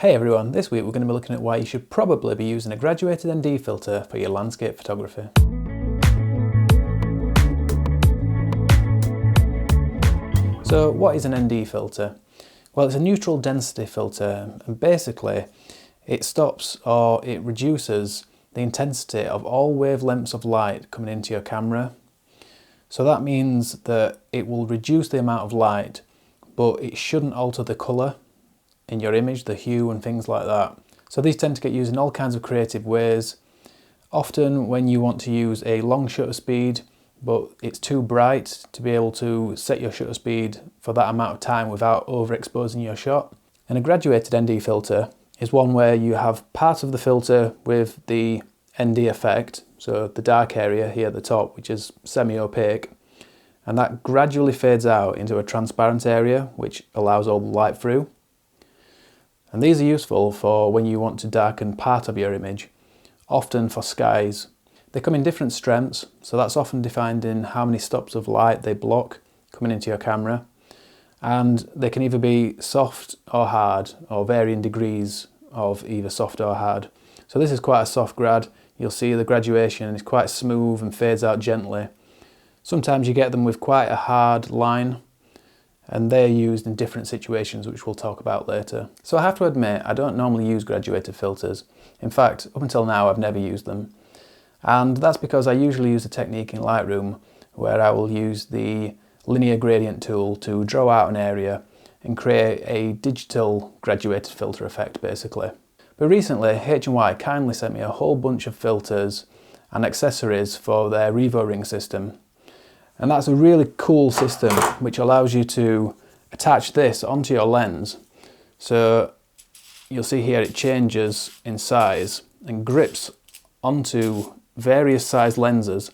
Hey everyone, this week we're going to be looking at why you should probably be using a graduated ND filter for your landscape photography. So what is an ND filter? Well, it's a neutral density filter, and basically it stops or it reduces the intensity of all wavelengths of light coming into your camera. So that means that it will reduce the amount of light, but it shouldn't alter the colour in your image, the hue and things like that. So these tend to get used in all kinds of creative ways. Often when you want to use a long shutter speed, but it's too bright to be able to set your shutter speed for that amount of time without overexposing your shot. And a graduated ND filter is one where you have part of the filter with the ND effect, so the dark area here at the top, which is semi-opaque, and that gradually fades out into a transparent area which allows all the light through. And these are useful for when you want to darken part of your image, often for skies. They come in different strengths, so that's often defined in how many stops of light they block coming into your camera. And they can either be soft or hard, or varying degrees of either soft or hard. So this is quite a soft grad. You'll see the graduation is quite smooth and fades out gently. Sometimes you get them with quite a hard line, and they're used in different situations, which we'll talk about later. So I have to admit, I don't normally use graduated filters. In fact, up until now, I've never used them. And that's because I usually use a technique in Lightroom where I will use the linear gradient tool to draw out an area and create a digital graduated filter effect, basically. But recently, H&Y kindly sent me a whole bunch of filters and accessories for their REVORING system. And that's a really cool system which allows you to attach this onto your lens. So you'll see here it changes in size and grips onto various size lenses.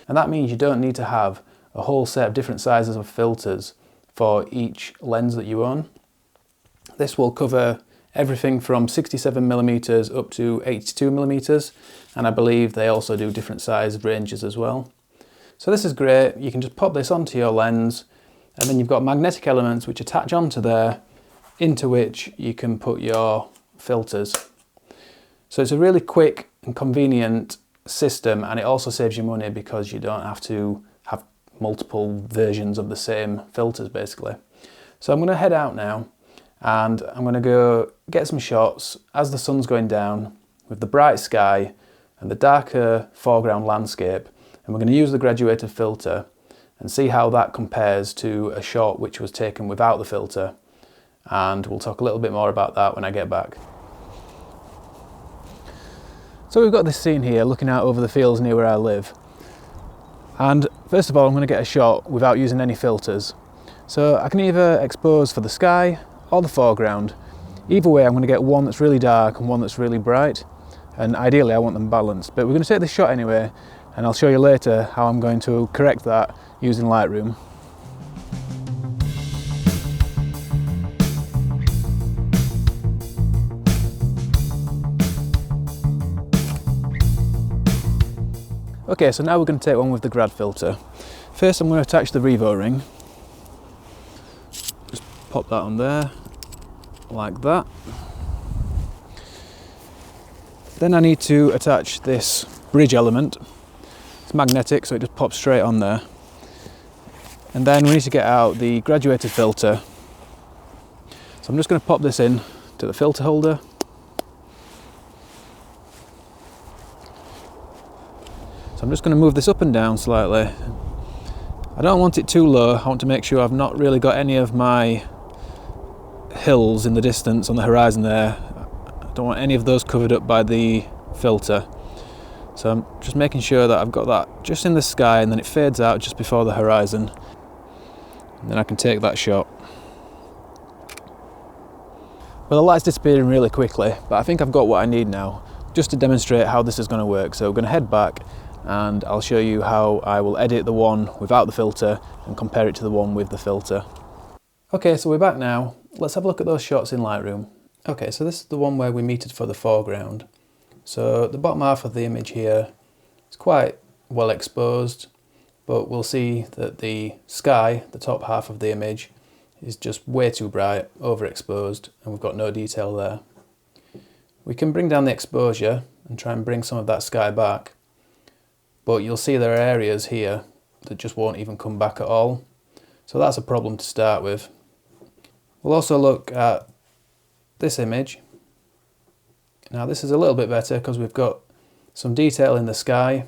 And that means you don't need to have a whole set of different sizes of filters for each lens that you own. This will cover everything from 67mm up to 82mm, and I believe they also do different size ranges as well. So this is great. You can just pop this onto your lens, and then you've got magnetic elements which attach onto there, into which you can put your filters. So it's a really quick and convenient system, and it also saves you money because you don't have to have multiple versions of the same filters, basically. So I'm going to head out now, and I'm going to go get some shots as the sun's going down with the bright sky and the darker foreground landscape. And we're going to use the graduated filter and see how that compares to a shot which was taken without the filter. And we'll talk a little bit more about that when I get back. So we've got this scene here looking out over the fields near where I live. And first of all, I'm going to get a shot without using any filters. So I can either expose for the sky or the foreground. Either way, I'm going to get one that's really dark and one that's really bright. And ideally, I want them balanced. But we're going to take this shot anyway. And I'll show you later how I'm going to correct that using Lightroom. Okay, so now we're going to take one with the Grad filter. First I'm going to attach the REVORING. Just pop that on there, like that. Then I need to attach this bridge element. It's magnetic, so it just pops straight on there. And then we need to get out the graduated filter. So I'm just going to pop this in to the filter holder. So I'm just going to move this up and down slightly. I don't want it too low. I want to make sure I've not really got any of my hills in the distance on the horizon there. I don't want any of those covered up by the filter. So I'm just making sure that I've got that just in the sky, and then it fades out just before the horizon. And then I can take that shot. Well, the light's disappearing really quickly, but I think I've got what I need now, just to demonstrate how this is going to work. So we're going to head back, and I'll show you how I will edit the one without the filter and compare it to the one with the filter. Okay, so we're back now. Let's have a look at those shots in Lightroom. Okay, so this is the one where we metered for the foreground. So the bottom half of the image here is quite well exposed, but we'll see that the sky, the top half of the image, is just way too bright, overexposed, and we've got no detail there. we can bring down the exposure and try and bring some of that sky back, but you'll see there are areas here that just won't even come back at all. So that's a problem to start with. We'll also look at this image. Now this is a little bit better because we've got some detail in the sky.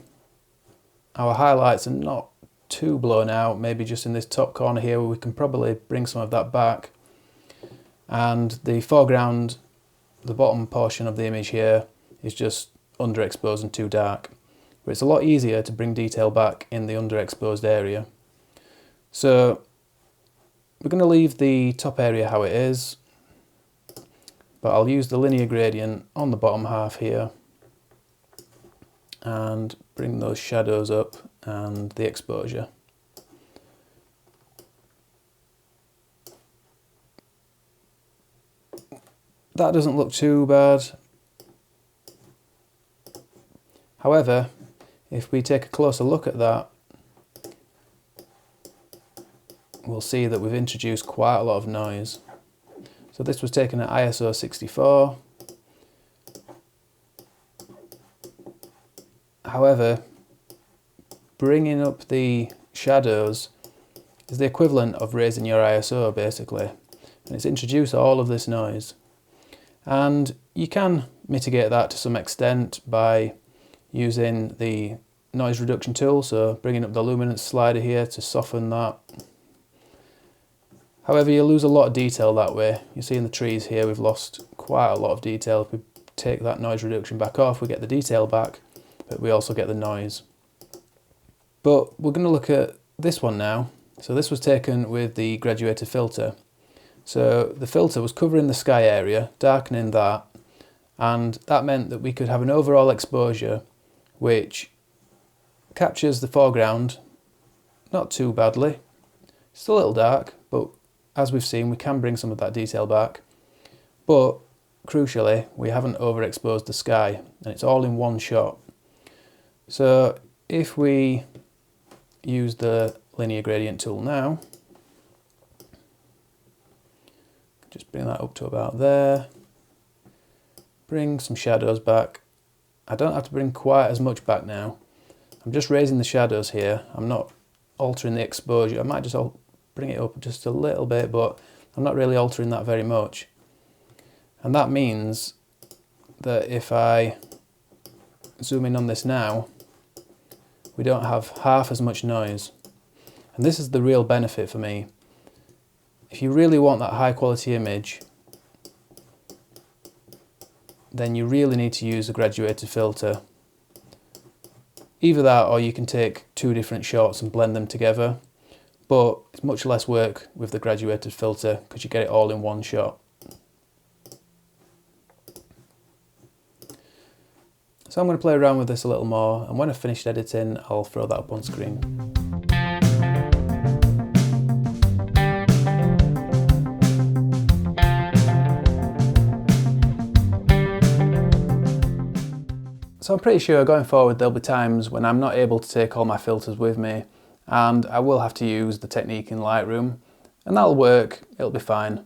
Our highlights are not too blown out, maybe just in this top corner here where we can probably bring some of that back. And the foreground, the bottom portion of the image here, is just underexposed and too dark. But it's a lot easier to bring detail back in the underexposed area. So we're going to leave the top area how it is, but I'll use the linear gradient on the bottom half here and bring those shadows up and the exposure. That doesn't look too bad. However, if we take a closer look at that, we'll see that we've introduced quite a lot of noise. So this was taken at ISO 64. However, bringing up the shadows is the equivalent of raising your ISO basically, and it's introduced all of this noise. And you can mitigate that to some extent by using the noise reduction tool, so bringing up the luminance slider here to soften that. However, you lose a lot of detail that way. You see in the trees here we've lost quite a lot of detail. If we take that noise reduction back off, we get the detail back, but we also get the noise. But we're going to look at this one now. So this was taken with the graduated filter. So the filter was covering the sky area, darkening that, and that meant that we could have an overall exposure which captures the foreground not too badly. It's a little dark, but as we've seen, we can bring some of that detail back. But crucially, we haven't overexposed the sky, and it's all in one shot. So if we use the linear gradient tool now, just bring that up to about there, bring some shadows back. I don't have to bring quite as much back now. I'm just raising the shadows here. I'm not altering the exposure. I might just bring it up just a little bit, but I'm not really altering that very much. And that means that if I zoom in on this now, we don't have half as much noise. And this is the real benefit for me. If you really want that high quality image, then you really need to use a graduated filter. Either that, or you can take two different shots and blend them together, but it's much less work with the graduated filter because you get it all in one shot. So I'm going to play around with this a little more, and when I've finished editing, I'll throw that up on screen. So I'm pretty sure going forward there'll be times when I'm not able to take all my filters with me, and I will have to use the technique in Lightroom, and that'll work, it'll be fine.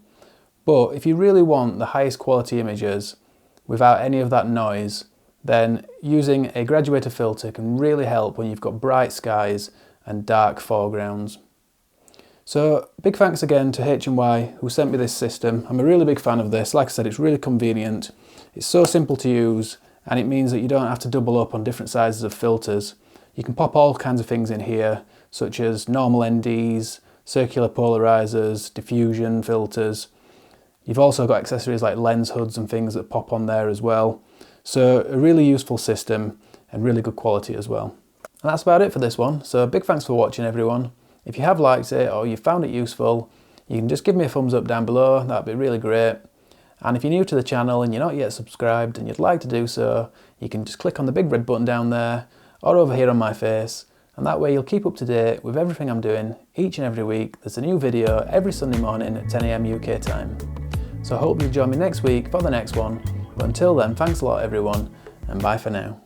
But if you really want the highest quality images without any of that noise, then using a graduated filter can really help when you've got bright skies and dark foregrounds. So big thanks again to H&Y who sent me this system. I'm a really big fan of this. Like I said, it's really convenient. It's so simple to use, and it means that you don't have to double up on different sizes of filters. You can pop all kinds of things in here, such as normal NDs, circular polarizers, diffusion filters. You've also got accessories like lens hoods and things that pop on there as well. So a really useful system and really good quality as well. And that's about it for this one. So big thanks for watching everyone. If you have liked it or you found it useful, you can just give me a thumbs up down below. That'd be really great. And if you're new to the channel and you're not yet subscribed and you'd like to do so, you can just click on the big red button down there or over here on my face, and that way you'll keep up to date with everything I'm doing each and every week. There's a new video every Sunday morning at 10 AM UK time. So I hope you'll join me next week for the next one. But until then, thanks a lot everyone, and bye for now.